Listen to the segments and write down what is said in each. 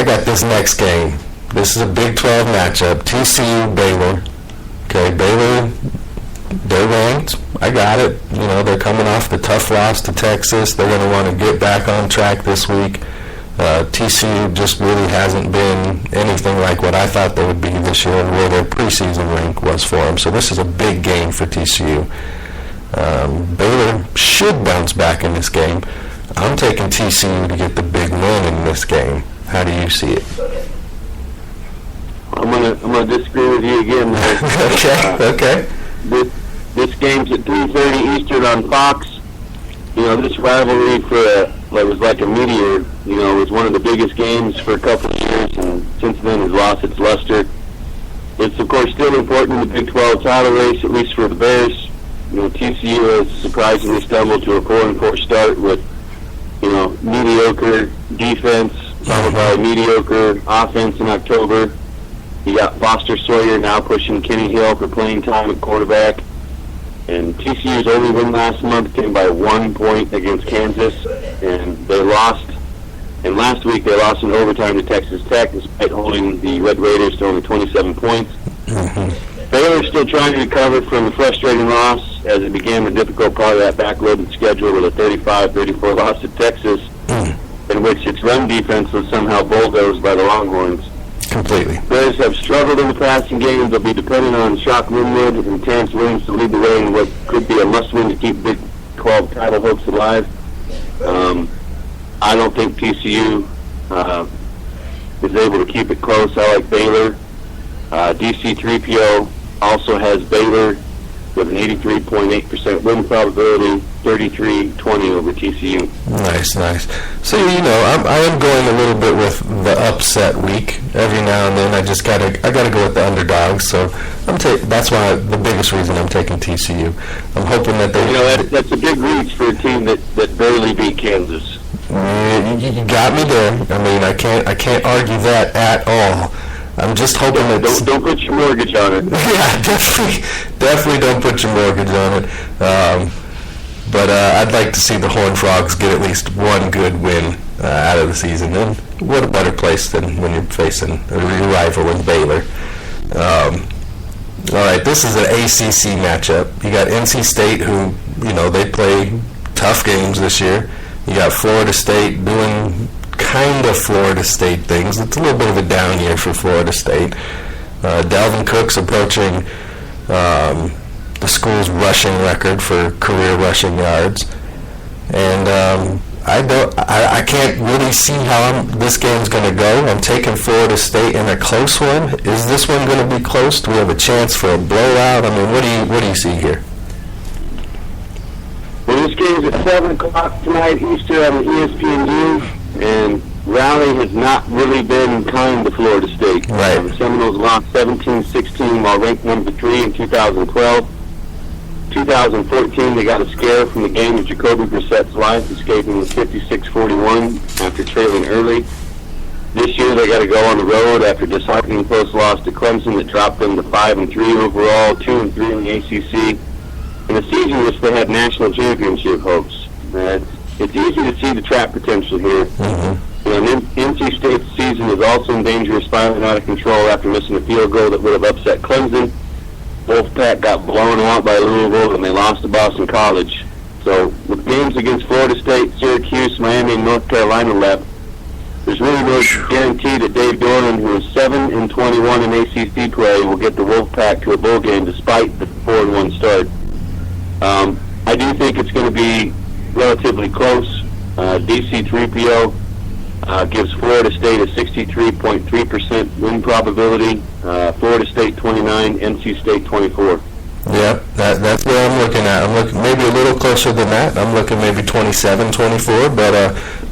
I got this next game. This is a Big 12 matchup. TCU, Baylor. Okay, Baylor, they're ranked. I got it. You know, they're coming off the tough loss to Texas. They're going to want to get back on track this week. TCU just really hasn't been anything like what I thought they would be this year and where their preseason rank was for them. So this is a big game for TCU. Baylor should bounce back in this game. I'm taking TCU to get the big win in this game. How do you see it? I'm gonna disagree with you again. Okay. This game's at 3:30 Eastern on Fox. You know, this rivalry was like a meteor. You know, it was one of the biggest games for a couple of years, and since then has lost its luster. It's, of course, still important in the Big 12 title race, at least for the Bears. You know, TCU has surprisingly stumbled to a 4-4 start with, you know, mediocre defense, followed by a mediocre offense in October. You got Foster Sawyer now pushing Kenny Hill for playing time at quarterback. And TCU's only win last month came by 1 point against Kansas, and they lost. And last week they lost in overtime to Texas Tech, despite holding the Red Raiders to only 27 points. Baylor's still trying to recover from a frustrating loss as it began the difficult part of that backloaded schedule with a 35-34 loss to Texas, in which its run defense was somehow bulldozed by the Longhorns. Completely. Bears have struggled in the passing game. They'll be dependent on Shock Winwood and Terrence Williams to lead the way in what could be a must-win to keep Big 12 title hopes alive. I don't think TCU is able to keep it close. I like Baylor. DC3PO also has Baylor with an 83.8% win probability, 33-20 over TCU. Nice. So, you know, I am going a little bit with the upset week. Every now and then I gotta go with the underdogs. So that's why the biggest reason I'm taking TCU. I'm hoping that they... You know, that's a big reach for a team that barely beat Kansas. You got me there. I mean, I can't argue that at all. I'm just hoping that... Don't put your mortgage on it. Yeah, definitely don't put your mortgage on it. But I'd like to see the Horned Frogs get at least one good win out of the season. And what a better place than when you're facing your rival in Baylor. All right, this is an ACC matchup. You got NC State, who, you know, they play tough games this year. You got Florida State doing kind of Florida State things. It's a little bit of a down year for Florida State. Dalvin Cook's approaching the school's rushing record for career rushing yards, and I can't really see how this game's going to go. I'm taking Florida State in a close one. Is this one going to be close? Do we have a chance for a blowout? I mean, what do you see here? Well, this game's at 7 o'clock tonight Eastern on ESPNU, and Raleigh has not really been kind to Florida State. Right. The Seminoles lost 17-16 while ranked number 3 in 2012. 2014, they got a scare from the game of Jacoby Brissett's life, escaping with 56-41 after trailing early. This year, they got to go on the road after a disheartening close loss to Clemson that dropped them to 5-3 overall, 2-3 in the ACC, in a season in which they had national championship hopes. It's easy to see the trap potential here. You know, NC State's season is also in danger of spiraling out of control after missing a field goal that would have upset Clemson. Wolfpack got blown out by Louisville, and they lost to Boston College. So with games against Florida State, Syracuse, Miami, and North Carolina left, there's really no guarantee that Dave Doran, who is 7-21 in ACC play, will get the Wolfpack to a bowl game despite the 4-1 start. I do think it's going to be relatively close. DC3PO gives Florida State a 63.3% win probability. Florida State 29, NC State 24. Yeah, that's what I'm looking at. I'm looking maybe a little closer than that. I'm looking maybe 27-24, but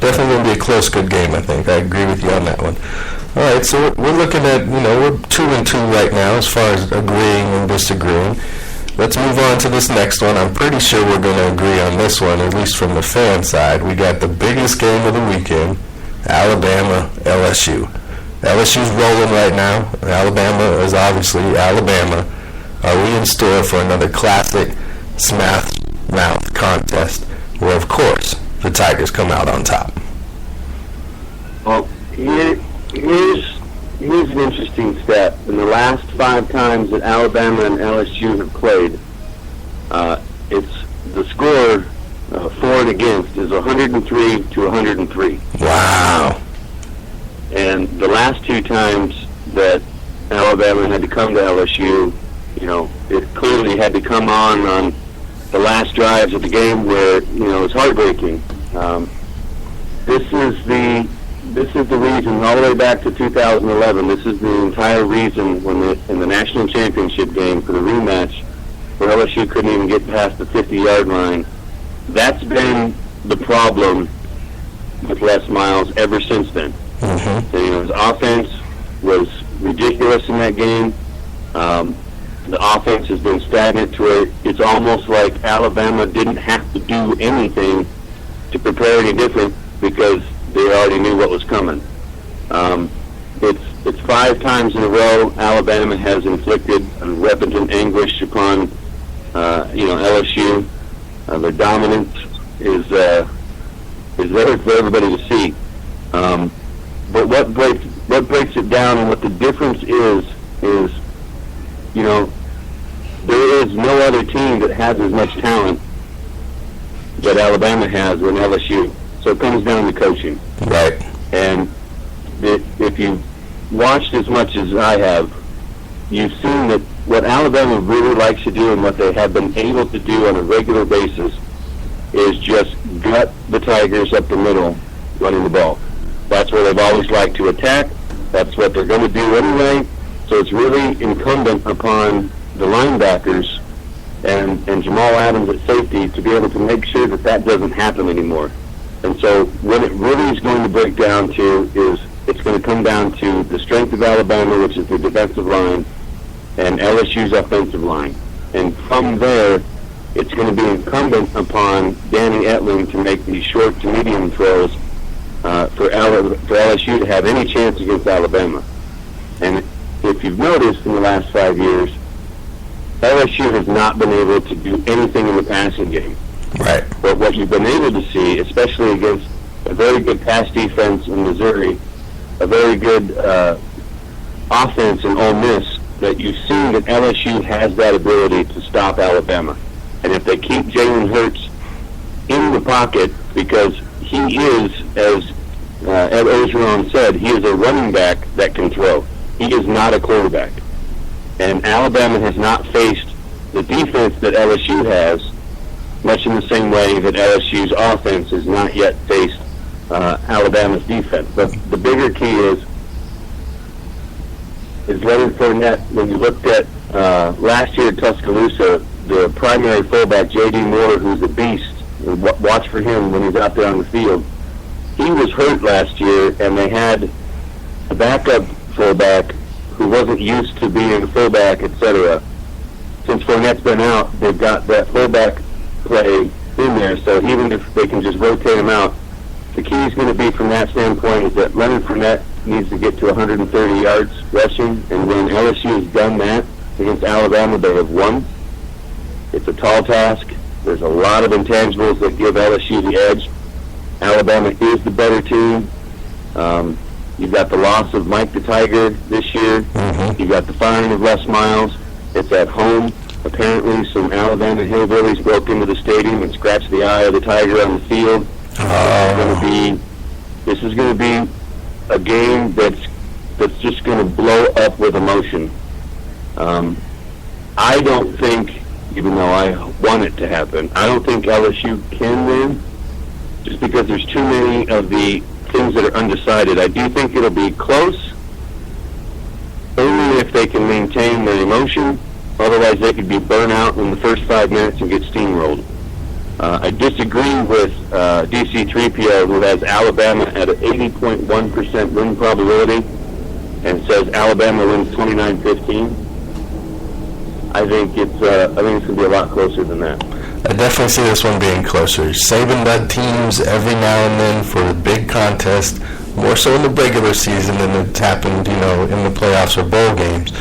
definitely going to be a close, good game, I think. I agree with you on that one. All right, so we're looking at, we're 2-2 right now as far as agreeing and disagreeing. Let's move on to this next one. I'm pretty sure we're going to agree on this one, at least from the fan side. We got the biggest game of the weekend, Alabama, LSU. LSU's rolling right now. Alabama is obviously Alabama. Are we in store for another classic smash mouth contest where, of course, the Tigers come out on top? Well, here's interesting stat. In the last 5 times that Alabama and LSU have played, it's the score for and against is 103 to 103. Wow. And the last 2 times that Alabama had to come to LSU, it clearly had to come on the last drives of the game where, it was heartbreaking. This is the reason, all the way back to 2011, this is the entire reason in the national championship game for the rematch, where LSU couldn't even get past the 50-yard line. That's been the problem with Les Miles ever since then. Mm-hmm. His offense was ridiculous in that game. The offense has been stagnant to where it's almost like Alabama didn't have to do anything to prepare any different because they already knew what was coming. It's 5 times in a row Alabama has inflicted repetitive anguish upon LSU. Their dominance is there for everybody to see. But what breaks it down and what the difference is there is no other team that has as much talent that Alabama has than LSU. So it comes down to coaching. Right. And if you've watched as much as I have, you've seen that what Alabama really likes to do and what they have been able to do on a regular basis is just gut the Tigers up the middle running the ball. That's where they've always liked to attack. That's what they're going to do anyway. So it's really incumbent upon the linebackers and Jamal Adams at safety to be able to make sure that doesn't happen anymore. And so what it really is going to break down to is it's going to come down to the strength of Alabama, which is the defensive line, and LSU's offensive line. And from there, it's going to be incumbent upon Danny Etling to make these short to medium throws for LSU to have any chance against Alabama. And if you've noticed in the last 5 years, LSU has not been able to do anything in the passing game. Right. But what you've been able to see, especially against a very good pass defense in Missouri, a very good offense in Ole Miss, that you've seen that LSU has that ability to stop Alabama. And if they keep Jalen Hurts in the pocket, because he is, as Ed Ogeron said, he is a running back that can throw. He is not a quarterback. And Alabama has not faced the defense that LSU has, much in the same way that LSU's offense has not yet faced Alabama's defense. But the bigger key is Leonard Fournette. When you looked at last year at Tuscaloosa, the primary fullback, J.D. Moore, who's a beast, watch for him when he's out there on the field. He was hurt last year, and they had a backup fullback who wasn't used to being a fullback, etc. Since Fournette's been out, they've got that fullback play in there, so even if they can just rotate him out, the key is going to be from that standpoint is that Leonard Fournette needs to get to 130 yards rushing, and when LSU has done that against Alabama, they have won. It's a tall task. There's a lot of intangibles that give LSU the edge. Alabama is the better team. You've got the loss of Mike the Tiger this year. Mm-hmm. You've got the firing of Les Miles. It's at home. Apparently, some Alabama hillbillies broke into the stadium and scratched the eye of the Tiger on the field. This is going to be a game that's just going to blow up with emotion. I don't think, even though I want it to happen, I don't think LSU can win, just because there's too many of the things that are undecided. I do think it'll be close, only if they can maintain their emotion. Otherwise, they could be burnt out in the first 5 minutes and get steamrolled. I disagree with DC3PO, who has Alabama at an 80.1% win probability and says Alabama wins 29-15. I think it's going to be a lot closer than that. I definitely see this one being closer. Saban-led teams every now and then for a big contest, more so in the regular season than it's happened, in the playoffs or bowl games.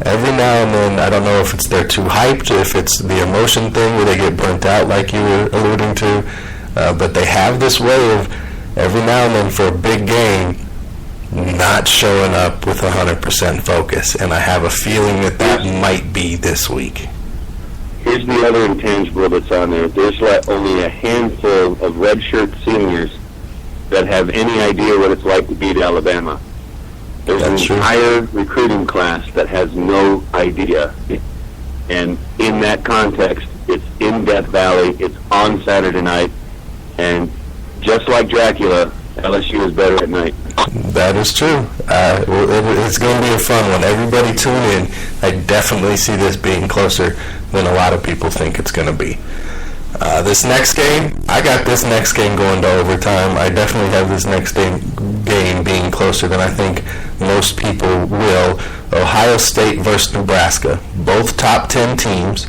Every now and then, I don't know if they're too hyped, if it's the emotion thing where they get burnt out like you were alluding to, but they have this way of every now and then for a big game, not showing up with 100% focus, and I have a feeling that might be this week. Here's the other intangible that's on there. There's only a handful of redshirt seniors that have any idea what it's like to beat Alabama. There's an entire recruiting class that has no idea. And in that context, it's in Death Valley, it's on Saturday night, and just like Dracula, LSU is better at night. That is true. It's going to be a fun one. Everybody tune in. I definitely see this being closer than a lot of people think it's going to be. This next game, I got this next game going to overtime. I definitely have this next game being closer than I think most people will. Ohio State versus Nebraska, both top 10 teams.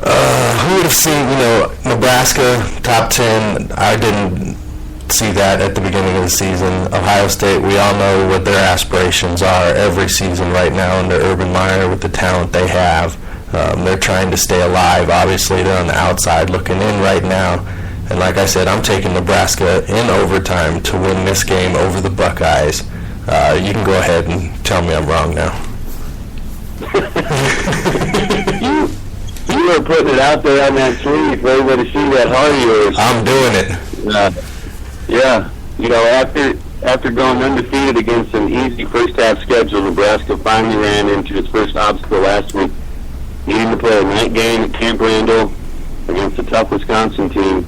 Who would have seen, Nebraska top 10? I didn't see that at the beginning of the season. Ohio State, we all know what their aspirations are every season right now under Urban Meyer with the talent they have. They're trying to stay alive. Obviously, they're on the outside looking in right now. And like I said, I'm taking Nebraska in overtime to win this game over the Buckeyes. You can go ahead and tell me I'm wrong now. You were putting it out there on that sleeve for everybody to see that heart of yours. I'm doing it. After going undefeated against an easy first-half schedule, Nebraska finally ran into its first obstacle last week, needing to play a night game at Camp Randall against a tough Wisconsin team.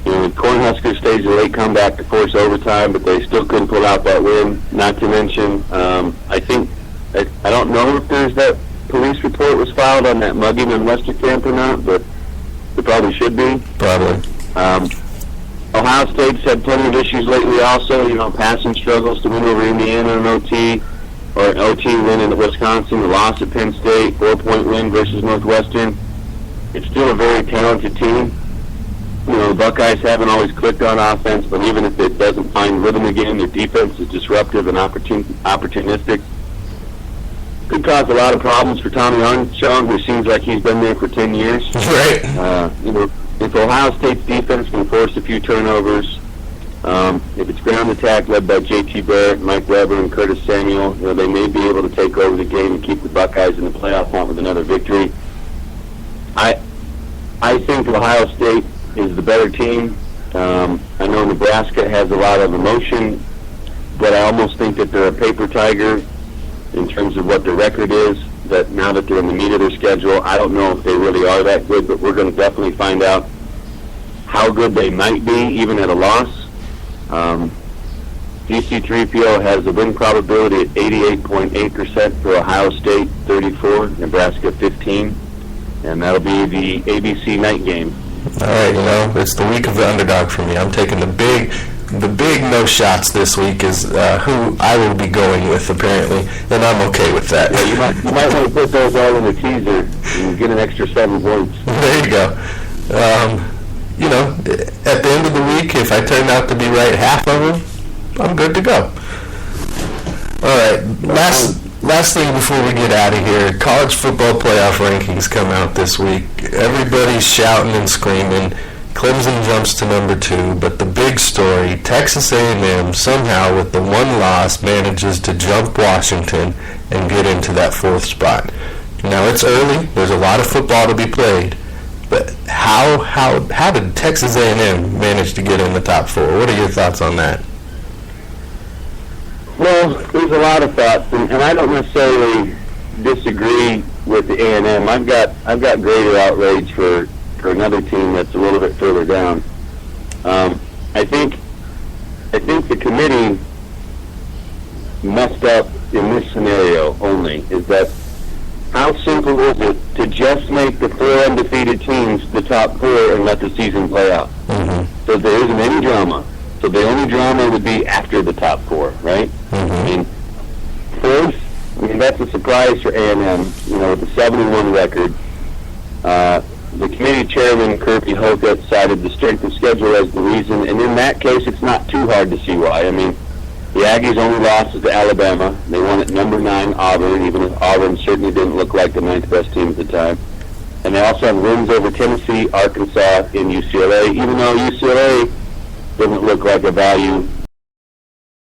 The Cornhuskers staged a late comeback to force overtime, but they still couldn't pull out that win. Not to mention, I don't know if there's that police report was filed on that mugging in Westerkamp or not, but there probably should be. Probably. Ohio State's had plenty of issues lately also, passing struggles to win over Indiana in OT, or an OT win in Wisconsin, the loss at Penn State, 4-point win versus Northwestern. It's still a very talented team. The Buckeyes haven't always clicked on offense, but even if it doesn't find rhythm again, their defense is disruptive and opportunistic. Could cause a lot of problems for Tommy Armstrong, who seems like he's been there for 10 years. Right. If Ohio State's defense can force a few turnovers, if it's ground attack led by J.T. Barrett, Mike Weber, and Curtis Samuel, they may be able to take over the game and keep the Buckeyes in the playoff hunt with another victory. I think Ohio State is the better team. I know Nebraska has a lot of emotion, but I almost think that they're a paper tiger in terms of what their record is, that now that they're in the meat of their schedule, I don't know if they really are that good, but we're going to definitely find out how good they might be, even at a loss. DC3PO has a win probability at 88.8% for Ohio State, 34, Nebraska 15, and that'll be the ABC night game. All right, it's the week of the underdog for me. I'm taking the big no shots this week is who I will be going with, apparently, and I'm okay with that. Yeah, you might want to put those all in the teaser and get an extra 7 points. There you go. At the end of the week, if I turn out to be right half of them, I'm good to go. All right, last thing before we get out of here, college football playoff rankings come out this week. Everybody's shouting and screaming. Clemson jumps to number 2, but the big story, Texas A&M somehow with the one loss manages to jump Washington and get into that 4th spot. Now it's early, there's a lot of football to be played, but how did Texas A&M manage to get in the top 4? What are your thoughts on that? Well, there's a lot of thoughts, and I don't necessarily disagree with the A&M. I've got greater outrage for another team that's a little bit further down. I think the committee messed up in this scenario only, is that how simple is it to just make the 4 undefeated teams the top 4 and let the season play out? Mm-hmm. So there isn't any drama. So the only drama would be after the top 4, right? Mm-hmm. That's a surprise for A&M, with a 7-1 record. The committee chairman, Kirby Hocutt, cited the strength of schedule as the reason, and in that case, it's not too hard to see why. The Aggies only lost to Alabama. They won at number 9, Auburn, even if Auburn certainly didn't look like the 9th best team at the time. And they also have wins over Tennessee, Arkansas, and UCLA, even though UCLA doesn't look like a value